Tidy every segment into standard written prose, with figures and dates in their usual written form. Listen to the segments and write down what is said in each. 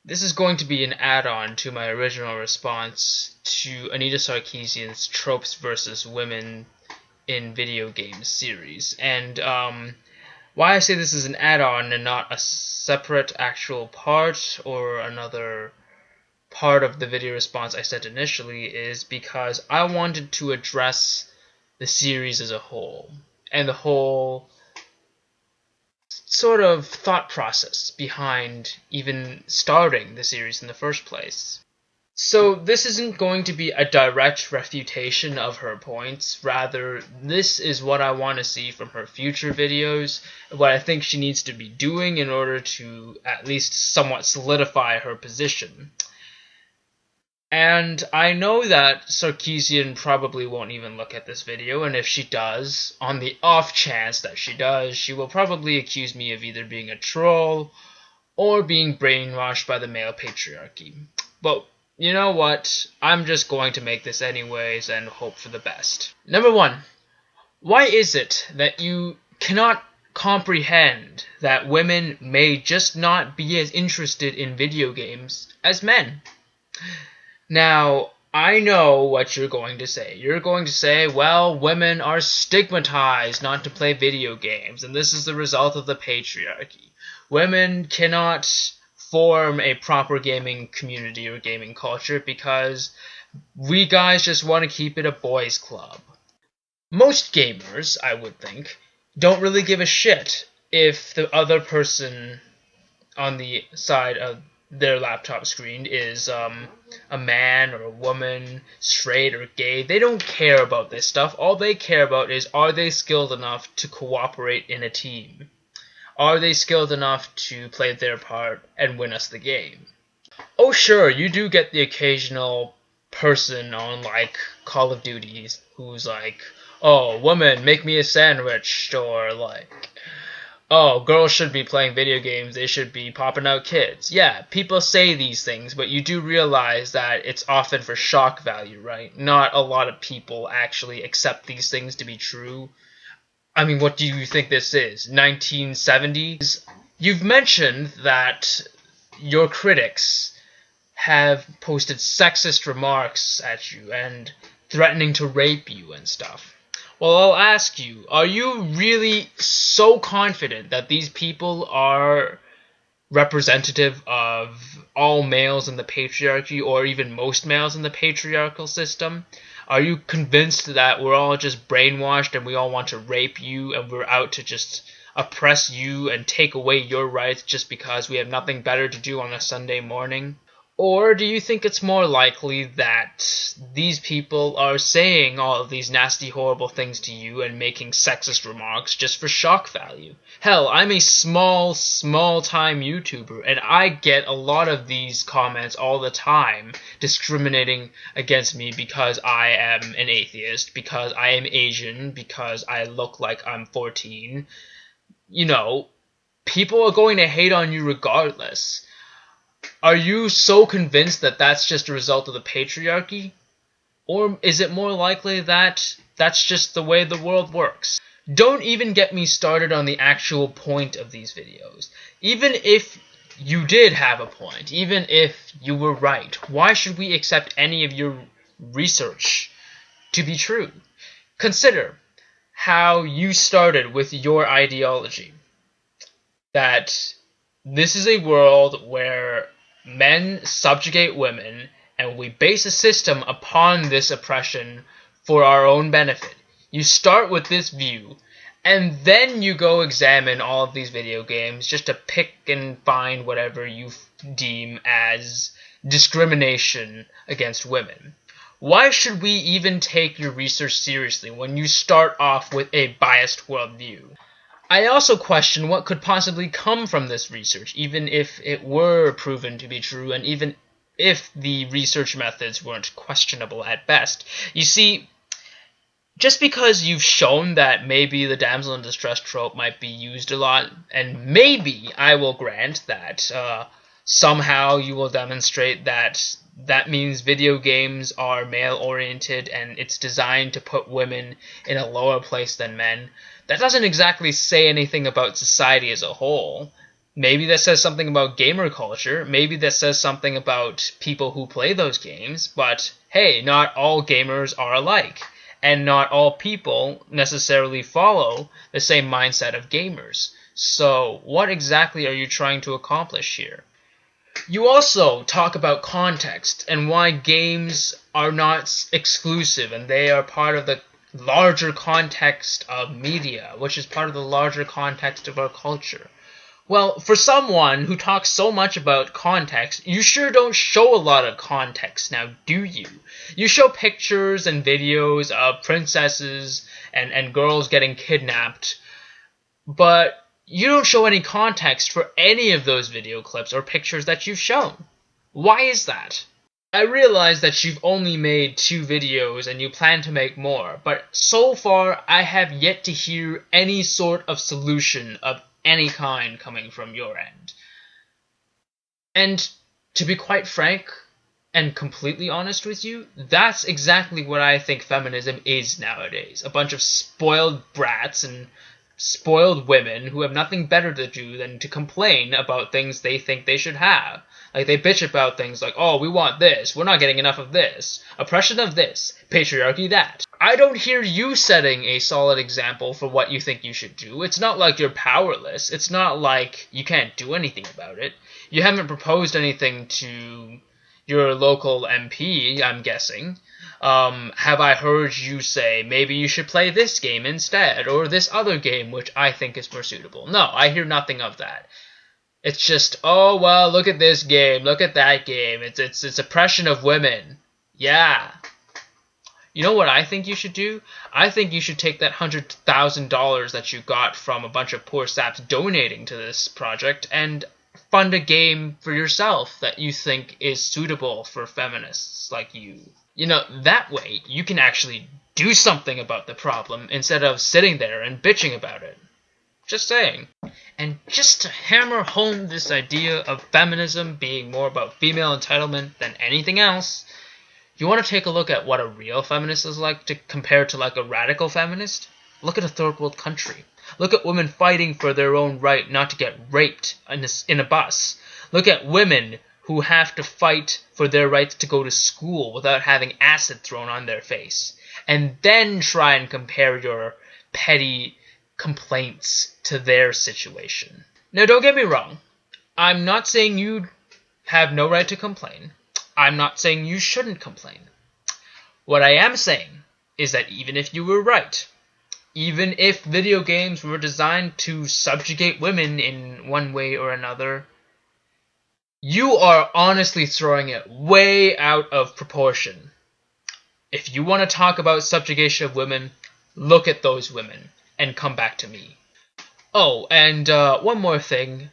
This is going to be an add-on to my original response to Anita Sarkeesian's Tropes versus Women in Video Games series. And why I say this is an add-on and not a separate actual part or another part of the video response I sent initially is because I wanted to address the series as a whole and the whole sort of thought process behind even starting the series in the first place. So this isn't going to be a direct refutation of her points, rather this is what I want to see from her future videos, what I think she needs to be doing in order to at least somewhat solidify her position. And I know that Sarkeesian probably won't even look at this video, and if she does, on the off chance that she does, she will probably accuse me of either being a troll or being brainwashed by the male patriarchy. But you know what? I'm just going to make this anyways and hope for the best. Number 1. Why is it that you cannot comprehend that women may just not be as interested in video games as men? Now, I know what you're going to say. You're going to say, well, women are stigmatized not to play video games, and this is the result of the patriarchy. Women cannot form a proper gaming community or gaming culture because we guys just want to keep it a boys' club. Most gamers, I would think, don't really give a shit if the other person on the side of their laptop screen is a man or a woman, straight or gay. They don't care about this stuff. All they care about is, are they skilled enough to cooperate in a team? Are they skilled enough to play their part and win us the game? Oh sure, you do get the occasional person on like Call of Duty who's like, oh, woman, make me a sandwich, or like, oh, girls should be playing video games, they should be popping out kids. Yeah, people say these things, but you do realize that it's often for shock value, right? Not a lot of people actually accept these things to be true. I mean, what do you think this is? 1970s? You've mentioned that your critics have posted sexist remarks at you and threatening to rape you and stuff. Well, I'll ask you, are you really so confident that these people are representative of all males in the patriarchy, or even most males in the patriarchal system? Are you convinced that we're all just brainwashed and we all want to rape you and we're out to just oppress you and take away your rights just because we have nothing better to do on a Sunday morning? Or do you think it's more likely that these people are saying all of these nasty, horrible things to you and making sexist remarks just for shock value? Hell, I'm a small-time YouTuber, and I get a lot of these comments all the time discriminating against me because I am an atheist, because I am Asian, because I look like I'm 14. You know, people are going to hate on you regardless. Are you so convinced that that's just a result of the patriarchy? Or is it more likely that that's just the way the world works? Don't even get me started on the actual point of these videos. Even if you did have a point, even if you were right, why should we accept any of your research to be true? Consider how you started with your ideology. That this is a world where men subjugate women, and we base a system upon this oppression for our own benefit. You start with this view, and then you go examine all of these video games just to pick and find whatever you deem as discrimination against women. Why should we even take your research seriously when you start off with a biased worldview? I also question what could possibly come from this research, even if it were proven to be true, and even if the research methods weren't questionable at best. You see, just because you've shown that maybe the damsel in distress trope might be used a lot, and maybe I will grant that somehow you will demonstrate that that means video games are male-oriented and it's designed to put women in a lower place than men, that doesn't exactly say anything about society as a whole. Maybe that says something about gamer culture. Maybe that says something about people who play those games. But hey, not all gamers are alike. And not all people necessarily follow the same mindset of gamers. So what exactly are you trying to accomplish here? You also talk about context and why games are not exclusive and they are part of the larger context of media, which is part of the larger context of our culture. Well, for someone who talks so much about context, you sure don't show a lot of context now, do you? You show pictures and videos of princesses and girls getting kidnapped, but you don't show any context for any of those video clips or pictures that you've shown. Why is that? I realize that you've only made 2 videos and you plan to make more, but so far I have yet to hear any sort of solution of any kind coming from your end. And to be quite frank and completely honest with you, that's exactly what I think feminism is nowadays. A bunch of spoiled brats and spoiled women who have nothing better to do than to complain about things they think they should have. Like, they bitch about things like, oh, we want this, we're not getting enough of this, oppression of this, patriarchy that. I don't hear you setting a solid example for what you think you should do. It's not like you're powerless. It's not like you can't do anything about it. You haven't proposed anything to your local MP, I'm guessing. Have I heard you say, maybe you should play this game instead, or this other game which I think is more suitable? No, I hear nothing of that. It's just, oh, well, look at this game, look at that game, it's oppression of women. Yeah. You know what I think you should do? I think you should take that $100,000 that you got from a bunch of poor saps donating to this project and fund a game for yourself that you think is suitable for feminists like you. You know, that way you can actually do something about the problem instead of sitting there and bitching about it. Just saying. And just to hammer home this idea of feminism being more about female entitlement than anything else, you want to take a look at what a real feminist is like to compare to like a radical feminist? Look at a third world country. Look at women fighting for their own right not to get raped in a bus. Look at women who have to fight for their rights to go to school without having acid thrown on their face. And then try and compare your petty complaints to their situation. Now, don't get me wrong. I'm not saying you have no right to complain. I'm not saying you shouldn't complain. What I am saying is that even if you were right, even if video games were designed to subjugate women in one way or another, you are honestly throwing it way out of proportion. If you want to talk about subjugation of women, look at those women and come back to me. Oh, and one more thing.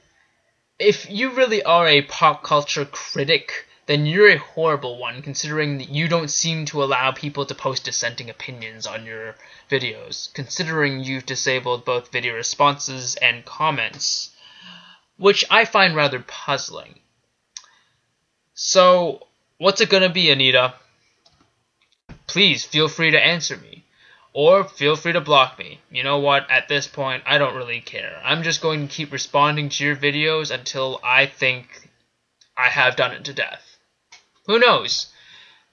If you really are a pop culture critic, then you're a horrible one, considering that you don't seem to allow people to post dissenting opinions on your videos, considering you've disabled both video responses and comments, which I find rather puzzling. So, what's it gonna be, Anita? Please feel free to answer me. Or feel free to block me. You know what, at this point, I don't really care. I'm just going to keep responding to your videos until I think I have done it to death. Who knows?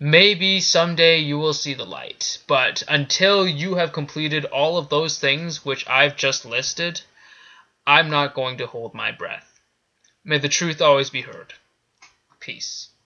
Maybe someday you will see the light. But until you have completed all of those things which I've just listed, I'm not going to hold my breath. May the truth always be heard. Peace.